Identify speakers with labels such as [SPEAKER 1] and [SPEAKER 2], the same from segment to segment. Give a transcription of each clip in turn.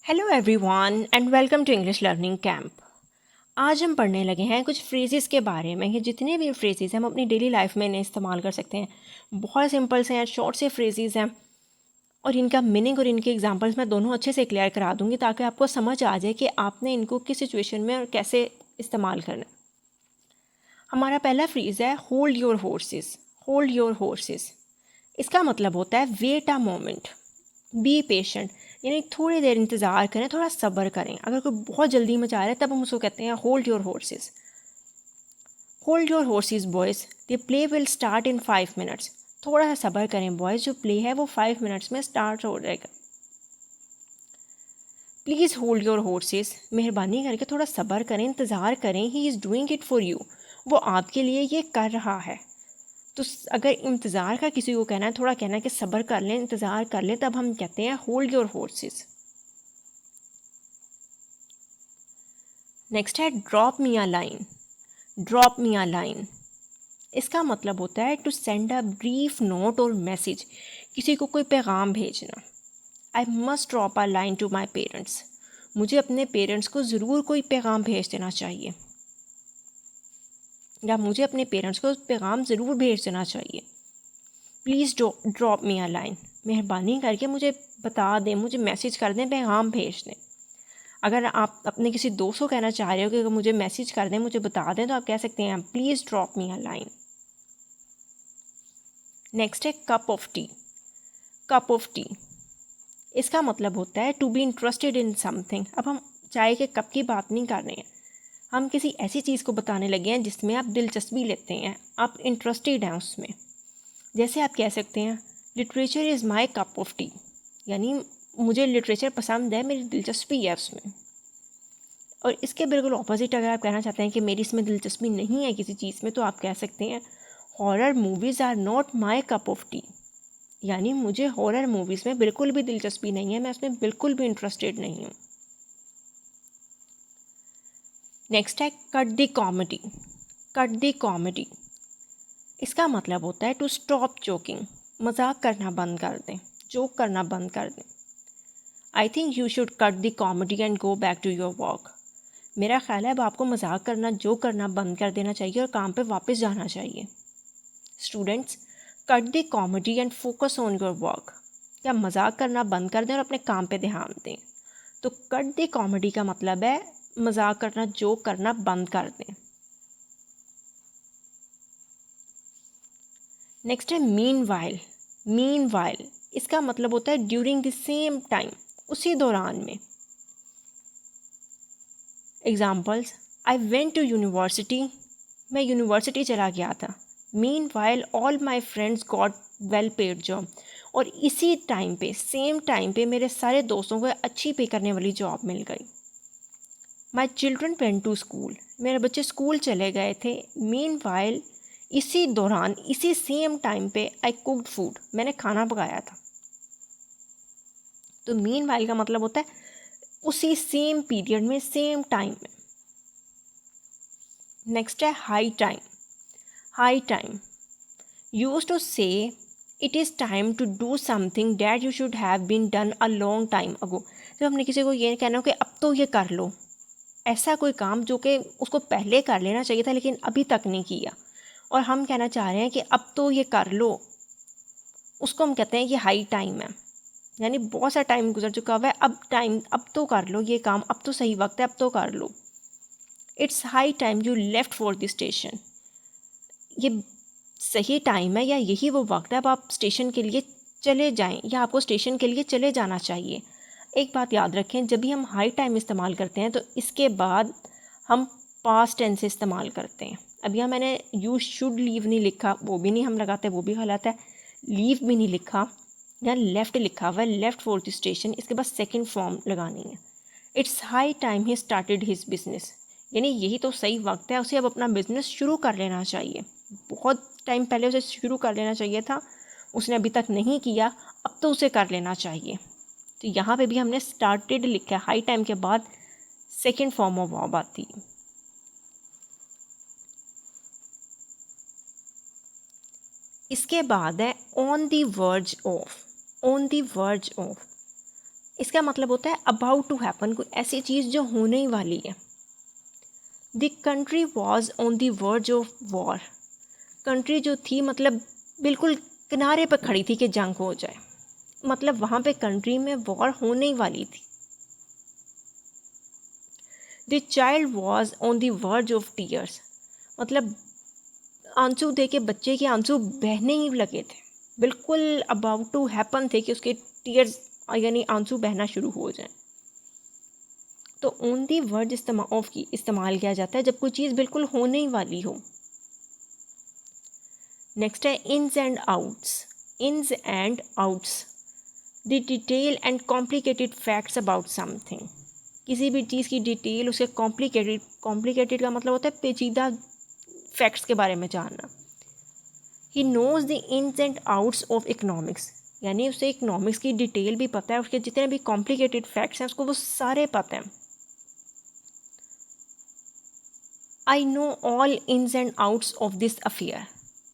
[SPEAKER 1] Hello everyone and welcome to English learning camp. आज हम पढ़ने लगे हैं कुछ फ्रेजेस के बारे में कि जितने भी फ्रेजेस हम अपनी डेली लाइफ में इन्हें इस्तेमाल कर सकते हैं। बहुत सिंपल से हैं, शॉर्ट से फ्रेजेस हैं और इनका मीनिंग और इनके एग्जांपल्स मैं दोनों अच्छे से क्लियर करा दूंगी ताकि आपको समझ आ जाए कि आपने इनको किस सिचुएशन में और कैसे इस्तेमाल करना है। हमारा पहला फ्रेज़ है hold your horses. Hold your horses इसका मतलब होता है wait a moment, be patient, यानी थोड़ी देर इंतज़ार करें, थोड़ा सब्र करें। अगर कोई बहुत जल्दी मचा रहा है तब हम उसको कहते हैं hold your horses. Hold your horses boys, the play will start in 5 minutes. थोड़ा सा सब्र करें बॉयज़, जो प्ले है वो 5 मिनट्स में स्टार्ट हो जाएगा। प्लीज़ होल्ड योर हॉर्सेस, मेहरबानी करके थोड़ा सब्र करें, इंतज़ार करें। He is doing it for you, वो आपके लिए ये कर रहा है। तो अगर इंतज़ार का किसी को कहना है, थोड़ा कहना है कि सब्र कर लें, इंतज़ार कर लें, तब हम कहते हैं होल्ड योर हॉर्सेस। नेक्स्ट है drop me a line. Drop me a line इसका मतलब होता है to send a brief note और मैसेज, किसी को कोई पैगाम भेजना। I must drop a line to my parents, मुझे अपने पेरेंट्स को ज़रूर कोई पैगाम भेज देना चाहिए, या मुझे अपने पेरेंट्स को पैगाम ज़रूर भेज देना चाहिए। Please drop me a line, मेहरबानी करके मुझे बता दें, मुझे मैसेज कर दें, पैगाम भेज दें। अगर आप अपने किसी दोस्त को कहना चाह रहे हो कि अगर मुझे मैसेज कर दें, मुझे बता दें, तो आप कह सकते हैं please drop me a line. Next है cup of tea. Cup of tea इसका मतलब होता है to be interested in something. अब हम चाय के कप की बात नहीं कर रहे हैं, हम किसी ऐसी चीज़ को बताने लगे हैं जिसमें आप दिलचस्पी लेते हैं, आप इंटरेस्टेड हैं उसमें। जैसे आप कह सकते हैं literature is my cup of tea, यानी मुझे लिटरेचर पसंद है, मेरी दिलचस्पी है उसमें। और इसके बिल्कुल ऑपोजिट अगर आप कहना चाहते हैं कि मेरी इसमें दिलचस्पी नहीं है किसी चीज़ में, तो आप कह सकते हैं horror movies are not my cup of tea, यानी मुझे हॉरर मूवीज़ में बिल्कुल भी दिलचस्पी नहीं है, मैं उसमें बिल्कुल भी इंटरेस्टेड नहीं हूँ। नेक्स्ट है cut the comedy. Cut the comedy इसका मतलब होता है टू स्टॉप जोकिंग, मजाक करना बंद कर दें, जोक करना बंद कर दें। I think you should cut the comedy and go back to your work. मेरा ख्याल है अब आपको मजाक करना, जोक करना बंद कर देना चाहिए और काम पे वापस जाना चाहिए। Students, cut the comedy and focus on your work, या मजाक करना बंद कर दें और अपने काम पे ध्यान दें। तो कट द कॉमेडी का मतलब है मजाक करना, जोक करना बंद कर दें। नेक्स्ट है मीन वाइल। मीन वाइल इसका मतलब होता है ड्यूरिंग द सेम टाइम, उसी दौरान में। Examples, I went to university, मैं यूनिवर्सिटी चला गया था। Meanwhile all my friends got well paid job, और इसी टाइम पे, सेम टाइम पे मेरे सारे दोस्तों को अच्छी पे करने वाली जॉब मिल गई। My children went to school, मेरे बच्चे स्कूल चले गए थे। मीन वाइल इसी दौरान, इसी सेम टाइम पे आई कुकड फूड, मैंने खाना पकाया था। तो मीन वाइल का मतलब होता है उसी सेम पीरियड में, सेम टाइम में। नेक्स्ट है high time. High time use to say it is time to do something that you should have been done a long time ago. जब हमने किसी को ये कहना हो कि अब तो ये कर लो, ऐसा कोई काम जो कि उसको पहले कर लेना चाहिए था लेकिन अभी तक नहीं किया, और हम कहना चाह रहे हैं कि अब तो ये कर लो, उसको हम कहते हैं कि हाई टाइम है। यानी बहुत सा टाइम गुजर चुका हुआ है, अब तो कर लो ये काम, अब तो सही वक्त है, अब तो कर लो। It's high time you left for the station, ये सही टाइम है या यही वो वक्त है अब आप स्टेशन के लिए चले जाएं, या आपको स्टेशन के लिए चले जाना चाहिए। एक बात याद रखें, जब भी हम हाई टाइम इस्तेमाल करते हैं तो इसके बाद हम पास्ट टेंस इस्तेमाल करते हैं। अब यहाँ मैंने यू शुड लीव नहीं लिखा, वो भी नहीं हम लगाते, वो भी गलत है। लीव भी नहीं लिखा, यहाँ लेफ़्ट लिखा हुआ है, लेफ़्ट फॉर द स्टेशन, इसके बाद सेकेंड फॉर्म लगानी है। It's high time he started his business, यानी यही तो सही वक्त है, उसे अब अपना बिजनेस शुरू कर लेना चाहिए। बहुत टाइम पहले उसे शुरू कर लेना चाहिए था, उसने अभी तक नहीं किया, अब तो उसे कर लेना चाहिए। तो यहाँ पे भी हमने स्टार्टेड लिखा है, हाई टाइम के बाद सेकेंड फॉर्म ऑफ वर्ब आती है। इसके बाद है on the verge of. On the verge of इसका मतलब होता है अबाउट टू हैपन, कोई ऐसी चीज़ जो होने ही वाली है। The country was on the verge of war, country जो थी मतलब बिल्कुल किनारे पर खड़ी थी कि जंग हो जाए, मतलब वहाँ पे कंट्री में वॉर होने ही वाली थी। The child was on the verge of tears, मतलब आंसू दे के बच्चे के आंसू बहने ही लगे थे, बिल्कुल अबाउट टू हैपन थे कि उसके टीयर्स यानी आंसू बहना शुरू हो जाए। तो ऑन दी वर्ड इस्तेमाल किया जाता है जब कोई चीज़ बिल्कुल होने ही वाली हो। नेक्स्ट है ins and outs. Ins and outs, the detail and complicated facts about something, किसी भी चीज़ की डिटेल, उसके कॉम्प्लिकेटेड का मतलब होता है पेचीदा फैक्ट्स के बारे में जानना। He knows the ins and outs of economics, यानी उसे इकनॉमिक्स की डिटेल भी पता है, उसके जितने भी कॉम्प्लिकेटेड फैक्ट्स हैं उसको वो सारे पता हैं। I know all ins and outs of this affair,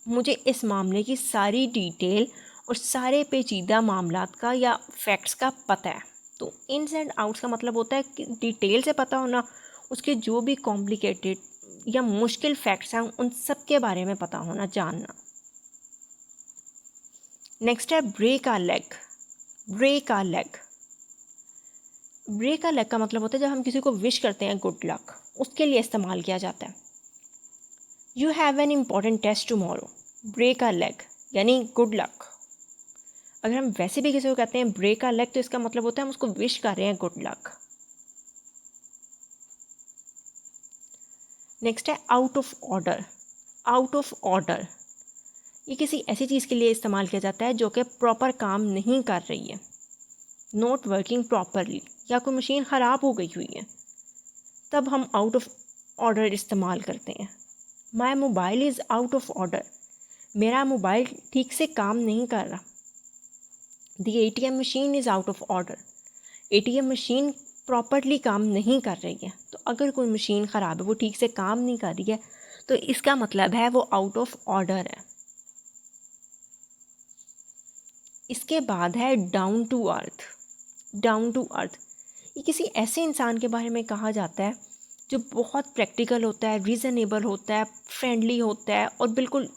[SPEAKER 1] मुझे इस मामले की सारी डिटेल और सारे पेचीदा मामलात का या फैक्ट्स का पता है। तो इन्स एंड आउट्स का मतलब होता है कि डिटेल से पता होना, उसके जो भी कॉम्प्लिकेटेड या मुश्किल फैक्ट्स हैं उन सब के बारे में पता होना, जानना। नेक्स्ट है break a leg. Break a leg, break a leg का मतलब होता है जब हम किसी को विश करते हैं गुड लक, उसके लिए इस्तेमाल किया जाता है। You have an important test tomorrow, break a leg यानी गुड लक। अगर हम वैसे भी किसी को कहते हैं ब्रेक आ लेग तो इसका मतलब होता है हम उसको विश कर रहे हैं गुड लक। नेक्स्ट है out of order. Out of order, ये किसी ऐसी चीज़ के लिए इस्तेमाल किया जाता है जो कि प्रॉपर काम नहीं कर रही है, नॉट वर्किंग प्रॉपरली, या कोई मशीन ख़राब हो गई हुई है, तब हम आउट ऑफ ऑर्डर इस्तेमाल करते हैं। My mobile is out of order, मेरा मोबाइल ठीक से काम नहीं कर रहा। The ATM machine is out of order, ATM machine properly काम नहीं कर रही है। तो अगर कोई मशीन ख़राब है, वो ठीक से काम नहीं कर रही है, तो इसका मतलब है वो आउट ऑफ ऑर्डर है। इसके बाद है down to earth. Down to earth, ये किसी ऐसे इंसान के बारे में कहा जाता है जो बहुत प्रैक्टिकल होता है, रीज़नेबल होता है, फ्रेंडली होता है और बिल्कुल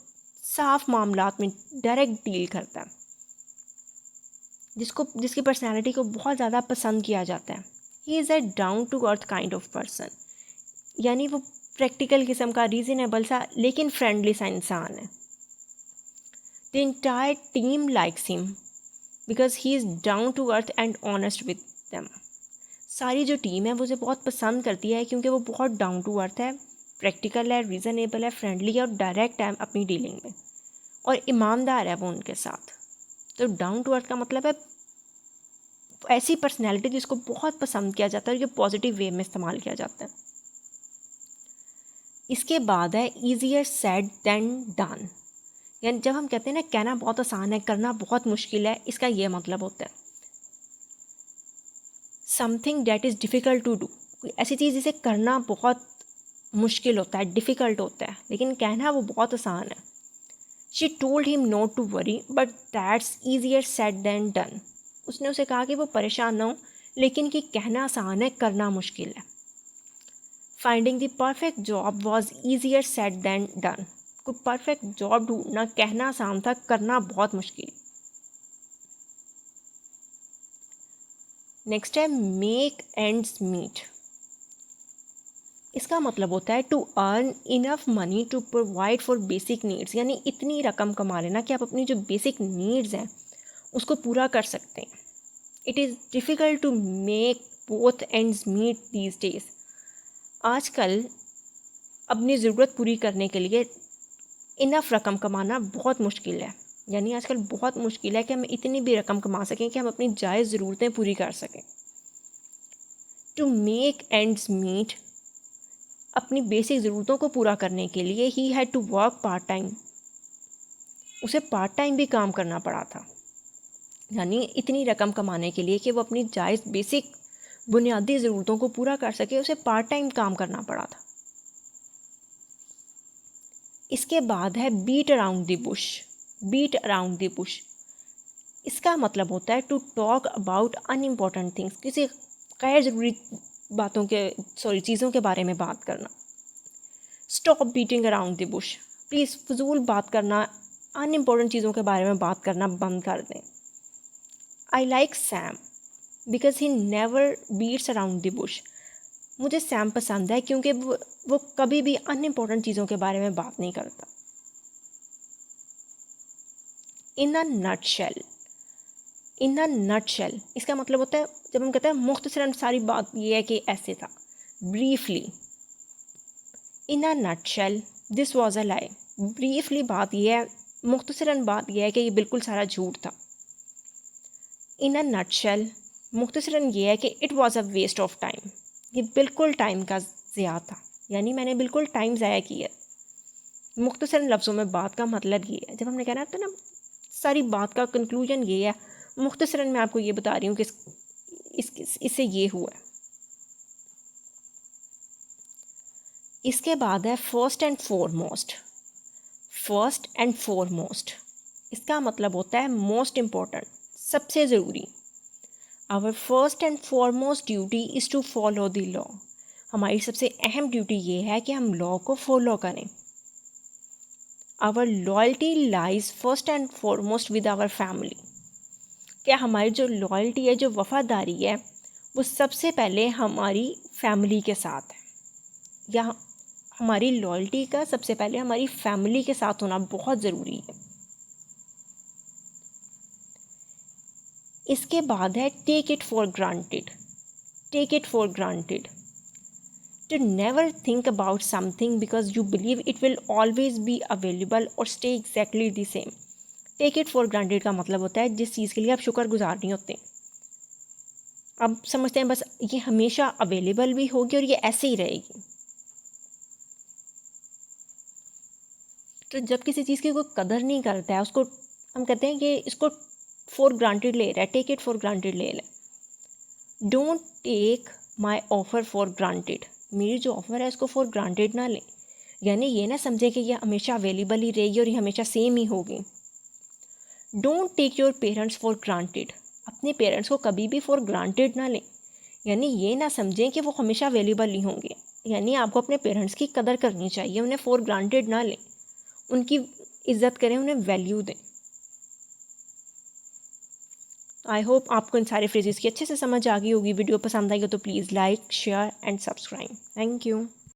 [SPEAKER 1] साफ मामलात में डायरेक्ट डील करता है, जिसकी पर्सनैलिटी को बहुत ज़्यादा पसंद किया जाता है। He is a down to earth kind of person, यानी वो प्रैक्टिकल किस्म का, रीज़नेबल सा लेकिन फ्रेंडली सा इंसान है। The entire team likes him because he is down to earth and honest with them, सारी जो टीम है वो उसे बहुत पसंद करती है क्योंकि वो बहुत डाउन टू अर्थ है, प्रैक्टिकल है, रीज़नेबल है, फ्रेंडली है और डायरेक्ट है अपनी डीलिंग में, और ईमानदार है वो उनके साथ। तो डाउन टू अर्थ का मतलब है ऐसी पर्सनैलिटी जिसको बहुत पसंद किया जाता है और जो पॉजिटिव वे में इस्तेमाल किया जाता है। इसके बाद है ईजियर सेड दैन डन, यानी जब हम कहते हैं ना कहना बहुत आसान है, करना बहुत मुश्किल है, इसका ये मतलब होता है something that is difficult to do, कोई ऐसी चीज़ जिसे करना बहुत मुश्किल होता है, डिफ़िकल्ट होता है, लेकिन कहना वो बहुत आसान है। She told him not to worry but that's easier said than done, उसने उसे कहा कि वो परेशान ना हो, लेकिन कि कहना आसान है, करना मुश्किल है। Finding the perfect job was easier said than done, कोई परफेक्ट जॉब ढूंढना कहना आसान था, करना बहुत मुश्किल। नेक्स्ट है मेक एंड्स मीट, इसका मतलब होता है to earn enough money to provide for basic needs, यानी इतनी रकम कमा लेना कि आप अपनी जो बेसिक नीड्स हैं उसको पूरा कर सकते हैं। It is difficult to make both ends meet these days, आजकल अपनी ज़रूरत पूरी करने के लिए इनफ रकम कमाना बहुत मुश्किल है, यानी आजकल बहुत मुश्किल है कि हम इतनी भी रकम कमा सकें कि हम अपनी जायज़ ज़रूरतें पूरी कर सकें। टू मेक एंड्स मीट, अपनी बेसिक ज़रूरतों को पूरा करने के लिए he had to work part time, उसे पार्ट टाइम भी काम करना पड़ा था, यानी इतनी रकम कमाने के लिए कि वो अपनी जायज़ बेसिक बुनियादी ज़रूरतों को पूरा कर सके, उसे पार्ट टाइम काम करना पड़ा था। इसके बाद है beat around the bush. Beat around the bush, इसका मतलब होता है to talk about unimportant things, किसी गैर ज़रूरी बातों के चीज़ों के बारे में बात करना। Stop beating around the Bush, please फजूल बात करना, अनइम्पॉर्टेंट चीज़ों के बारे में बात करना बंद कर दें। I like Sam because he never beats around the bush, मुझे सैम पसंद है क्योंकि वो कभी भी अनइम्पॉर्टेंट चीज़ों के बारे में बात नहीं करता। इन a nutshell, in a nutshell इसका मतलब होता है जब हम कहते हैं मुख्तसरन, सारी बात ये है कि ऐसे था, briefly. In a nutshell this was a lie, briefly बात यह है, मुख्तसरन बात यह है कि ये बिल्कुल सारा झूठ था। इन अ नटशेल मुख्तसरन ये है कि it was a waste of time, ये बिल्कुल टाइम का ज़िया था, यानी मैंने बिल्कुल टाइम ज़ाया किया। मुख्तसरन लफ्ज़ों में बात का मतलब ये है, जब हमने कहना था ना सारी बात का कंक्लूजन ये है, मुख्तसरन मैं आपको ये बता रही हूँ कि इससे ये हुआ है। इसके बाद है first and foremost. First and foremost इसका मतलब होता है मोस्ट इम्पॉर्टेंट, सबसे ज़रूरी। Our first and foremost duty is to follow the law, हमारी सबसे अहम ड्यूटी ये है कि हम लॉ को फॉलो करें। Our loyalty lies first and foremost with our family, क्या हमारी जो लॉयल्टी है, जो वफ़ादारी है, वो सबसे पहले हमारी फैमिली के साथ है, या हमारी लॉयल्टी का सबसे पहले हमारी फैमिली के साथ होना बहुत ज़रूरी है। इसके बाद है take it for granted. Take it for granted, to never think about something because you believe it will always be available or stay exactly the same. Take it for granted का मतलब होता है जिस चीज़ के लिए आप शुक्रगुजार नहीं होते, आप समझते हैं बस ये हमेशा अवेलेबल भी होगी और ये ऐसे ही रहेगी। तो जब किसी चीज़ की कोई कदर नहीं करता है, उसको हम कहते हैं कि इसको फॉर ग्रांटेड ले रहा है, टेक इट फॉर ग्रांटेड ले लें। Don't take my offer for granted, मेरी जो ऑफ़र है उसको फॉर ग्रांटेड ना लें, यानी ये ना समझे कि ये हमेशा अवेलेबल ही रहेगी और ये हमेशा सेम ही होगी। Don't take your parents for granted, अपने पेरेंट्स को कभी भी फॉर ग्रांटेड ना लें, यानी ये ना समझें कि वो हमेशा अवेलेबल ही होंगे, यानी आपको अपने पेरेंट्स की कदर करनी चाहिए, उन्हें फॉर ग्रांटेड ना लें, उनकी इज़्ज़त करें, उन्हें वैल्यू दें। आई होप आपको इन सारे फ्रेजेस की अच्छे से समझ आ गई होगी। वीडियो पसंद आई हो तो please like, share and subscribe. Thank you.